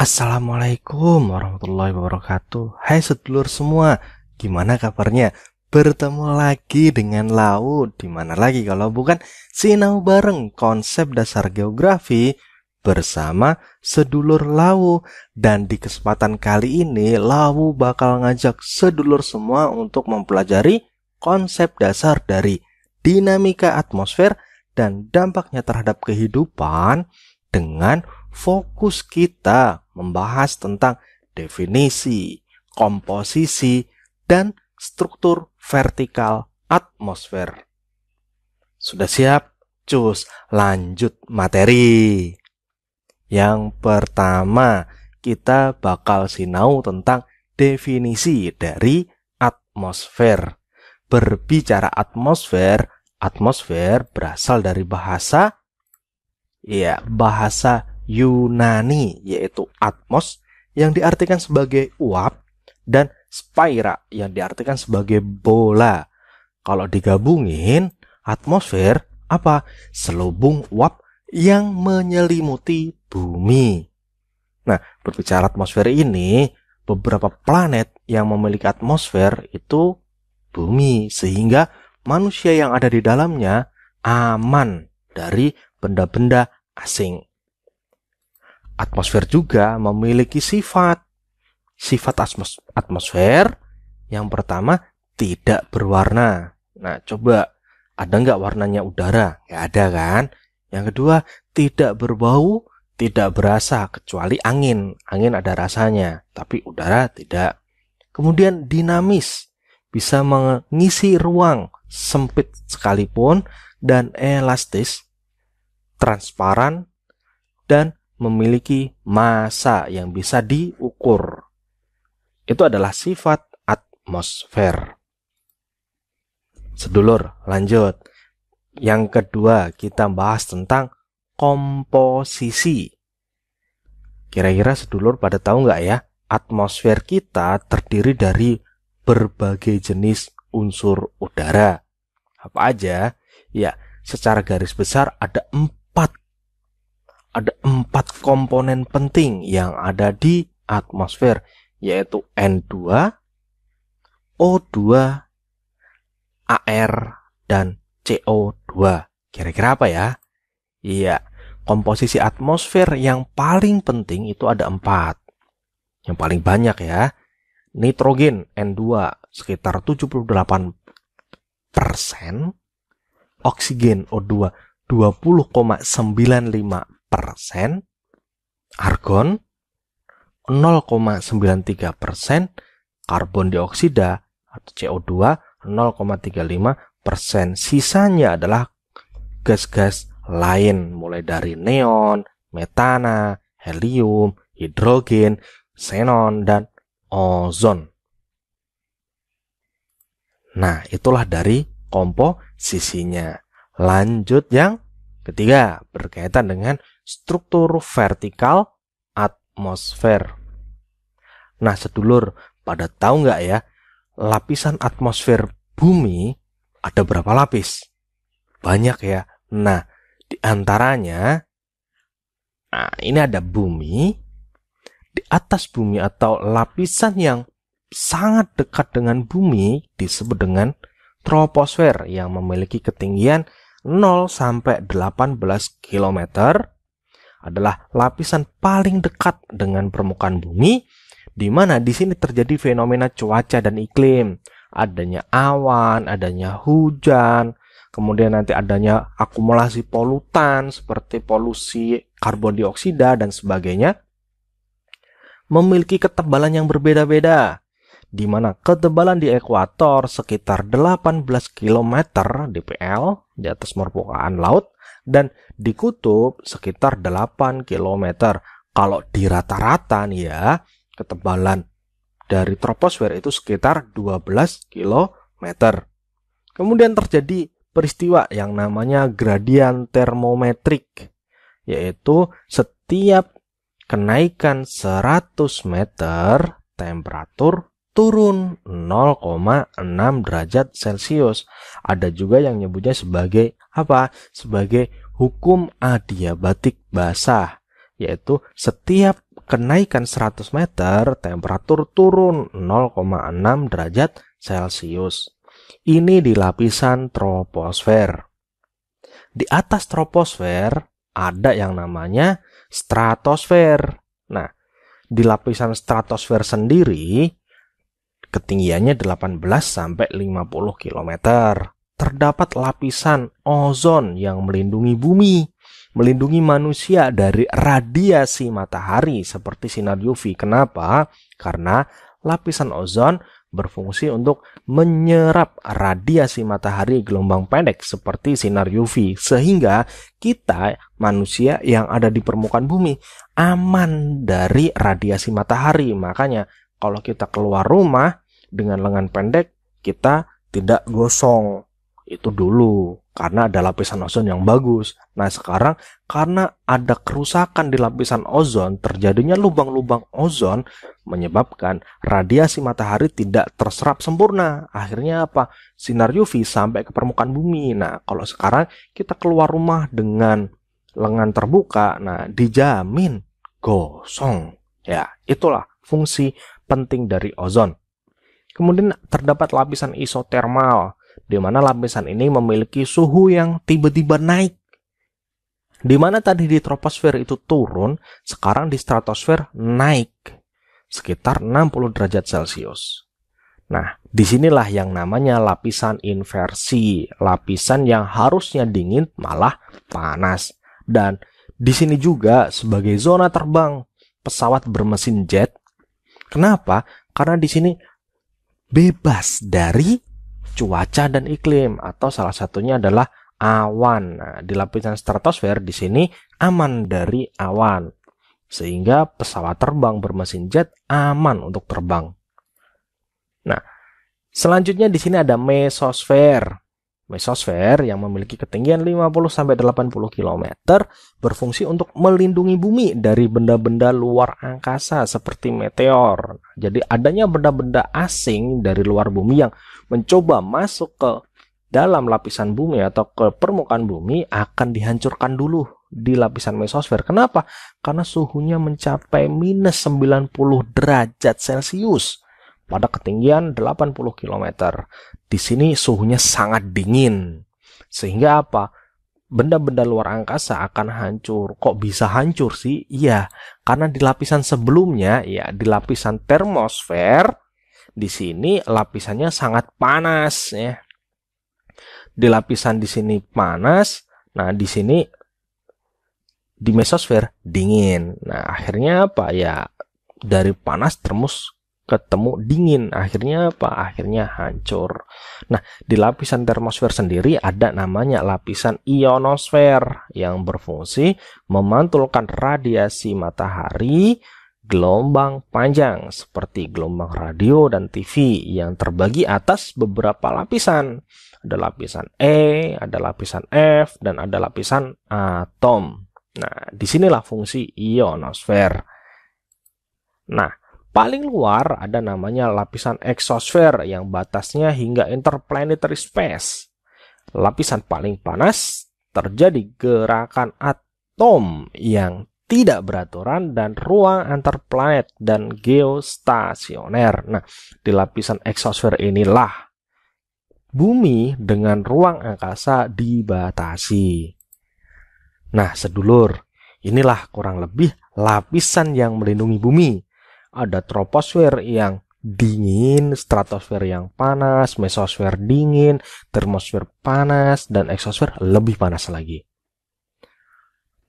Assalamualaikum warahmatullahi wabarakatuh. Hai sedulur semua, gimana kabarnya? Bertemu lagi dengan Lau. Dimana lagi kalau bukan sinau bareng konsep dasar geografi bersama sedulur Lau. Dan di kesempatan kali ini Lau bakal ngajak sedulur semua untuk mempelajari konsep dasar dari dinamika atmosfer dan dampaknya terhadap kehidupan, dengan fokus kita membahas tentang definisi, komposisi, dan struktur vertikal atmosfer. Sudah siap? Cus, lanjut materi. Yang pertama, kita bakal sinau tentang definisi dari atmosfer. Berbicara atmosfer berasal dari bahasa Yunani, yaitu atmos yang diartikan sebagai uap dan spaira yang diartikan sebagai bola. Kalau digabungin, atmosfer apa? Selubung uap yang menyelimuti bumi. Nah, berbicara atmosfer ini, beberapa planet yang memiliki atmosfer itu bumi, sehingga manusia yang ada di dalamnya aman dari benda-benda asing. Atmosfer juga memiliki sifat atmosfer. Yang pertama, tidak berwarna. Nah, coba, ada nggak warnanya udara? Nggak ada kan? Yang kedua, tidak berbau, tidak berasa, kecuali angin. Angin ada rasanya, tapi udara tidak. Kemudian dinamis, bisa mengisi ruang sempit sekalipun, dan elastis, transparan, dan memiliki massa yang bisa diukur. Itu adalah sifat atmosfer. Sedulur, lanjut. Yang kedua, kita bahas tentang komposisi. Kira-kira sedulur pada tahu nggak ya, atmosfer kita terdiri dari berbagai jenis unsur udara. Apa aja? Ya, secara garis besar ada empat komponen penting yang ada di atmosfer, yaitu N2, O2, AR, dan CO2. Kira-kira apa ya? Iya, komposisi atmosfer yang paling penting itu ada 4. Yang paling banyak ya. Nitrogen N2 sekitar 78%, oksigen O2 20,95%, argon 0,93%, karbon dioksida atau CO2 0,35%. Sisanya adalah gas-gas lain, mulai dari neon, metana, helium, hidrogen, xenon, dan ozon. Nah, itulah dari komposisinya. Lanjut yang ketiga, berkaitan dengan struktur vertikal atmosfer. Nah, sedulur, pada tahu nggak ya, lapisan atmosfer bumi ada berapa lapis? Banyak ya. Nah, di antaranya, ini ada bumi. Di atas bumi atau lapisan yang sangat dekat dengan bumi disebut dengan troposfer yang memiliki ketinggian 0 sampai 18 km, adalah lapisan paling dekat dengan permukaan bumi, di mana di sini terjadi fenomena cuaca dan iklim, adanya awan, adanya hujan, kemudian nanti adanya akumulasi polutan seperti polusi karbon dioksida dan sebagainya, memiliki ketebalan yang berbeda-beda, di mana ketebalan di ekuator sekitar 18 km dpl di atas permukaan laut, dan di kutub sekitar 8 km. Kalau di rata-rata nih ya, ketebalan dari troposfer itu sekitar 12 km. Kemudian terjadi peristiwa yang namanya gradien termometrik, yaitu setiap kenaikan 100 meter temperatur turun 0,6 derajat Celcius. Ada juga yang nyebutnya sebagai apa? Sebagai hukum adiabatik basah, yaitu setiap kenaikan 100 meter, temperatur turun 0,6 derajat Celcius. Ini di lapisan troposfer. Di atas troposfer ada yang namanya stratosfer. Nah, di lapisan stratosfer sendiri ketinggiannya 18 sampai 50 km. Terdapat lapisan ozon yang melindungi bumi, melindungi manusia dari radiasi matahari seperti sinar UV. Kenapa? Karena lapisan ozon berfungsi untuk menyerap radiasi matahari gelombang pendek seperti sinar UV, sehingga kita manusia yang ada di permukaan bumi aman dari radiasi matahari. Makanya kalau kita keluar rumah dengan lengan pendek, kita tidak gosong. Itu dulu karena ada lapisan ozon yang bagus. Nah, sekarang karena ada kerusakan di lapisan ozon, terjadinya lubang-lubang ozon menyebabkan radiasi matahari tidak terserap sempurna. Akhirnya apa? Sinar UV sampai ke permukaan bumi. Nah, kalau sekarang kita keluar rumah dengan lengan terbuka, nah dijamin gosong. Ya, itulah fungsi penting dari ozon. Kemudian terdapat lapisan isotermal, di mana lapisan ini memiliki suhu yang tiba-tiba naik. Di mana tadi di troposfer itu turun, sekarang di stratosfer naik sekitar 60 derajat Celcius. Nah, disinilah yang namanya lapisan inversi, lapisan yang harusnya dingin malah panas. Dan di sini juga sebagai zona terbang pesawat bermesin jet. Kenapa? Karena di sini bebas dari cuaca dan iklim, atau salah satunya adalah awan. Nah, di lapisan stratosfer di sini aman dari awan, sehingga pesawat terbang bermesin jet aman untuk terbang. Nah, selanjutnya di sini ada mesosfer. Mesosfer yang memiliki ketinggian 50-80 km berfungsi untuk melindungi bumi dari benda-benda luar angkasa seperti meteor. Jadi adanya benda-benda asing dari luar bumi yang mencoba masuk ke dalam lapisan bumi atau ke permukaan bumi akan dihancurkan dulu di lapisan mesosfer. Kenapa? Karena suhunya mencapai minus 90 derajat Celcius pada ketinggian 80 km. Di sini suhunya sangat dingin. Sehingga apa? Benda-benda luar angkasa akan hancur. Kok bisa hancur sih? Iya, karena di lapisan sebelumnya, ya di lapisan termosfer, di sini lapisannya sangat panas ya. Di lapisan di sini panas, nah di sini di mesosfer dingin. Nah, akhirnya apa? Ya dari panas terus ketemu dingin, akhirnya apa? Akhirnya hancur. Nah, di lapisan termosfer sendiri ada namanya lapisan ionosfer yang berfungsi memantulkan radiasi matahari gelombang panjang seperti gelombang radio dan TV yang terbagi atas beberapa lapisan. Ada lapisan E, ada lapisan F, dan ada lapisan atom. Nah, disinilah fungsi ionosfer. Nah, paling luar ada namanya lapisan eksosfer yang batasnya hingga interplanetary space. Lapisan paling panas terjadi gerakan atom yang tidak beraturan dan ruang antar planet dan geostasioner. Nah, di lapisan eksosfer inilah bumi dengan ruang angkasa dibatasi. Nah, sedulur, inilah kurang lebih lapisan yang melindungi bumi. Ada troposfer yang dingin, stratosfer yang panas, mesosfer dingin, termosfer panas, dan eksosfer lebih panas lagi.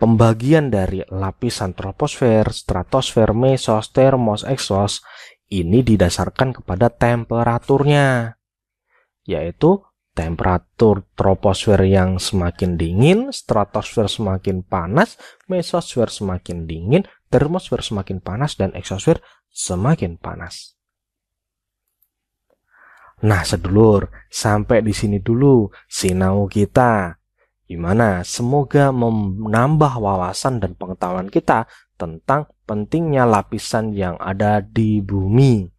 Pembagian dari lapisan troposfer, stratosfer, mesos, termos, eksos ini didasarkan kepada temperaturnya, yaitu temperatur troposfer yang semakin dingin, stratosfer semakin panas, mesosfer semakin dingin, termosfer semakin panas, dan eksosfer semakin panas. Nah, sedulur, sampai di sini dulu sinau kita. Gimana? Semoga menambah wawasan dan pengetahuan kita tentang pentingnya lapisan yang ada di bumi.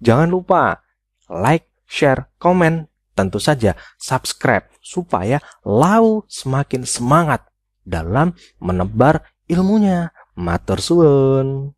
Jangan lupa like, share, komen, tentu saja subscribe supaya Lau semakin semangat dalam menebar ilmunya. Matur suwun.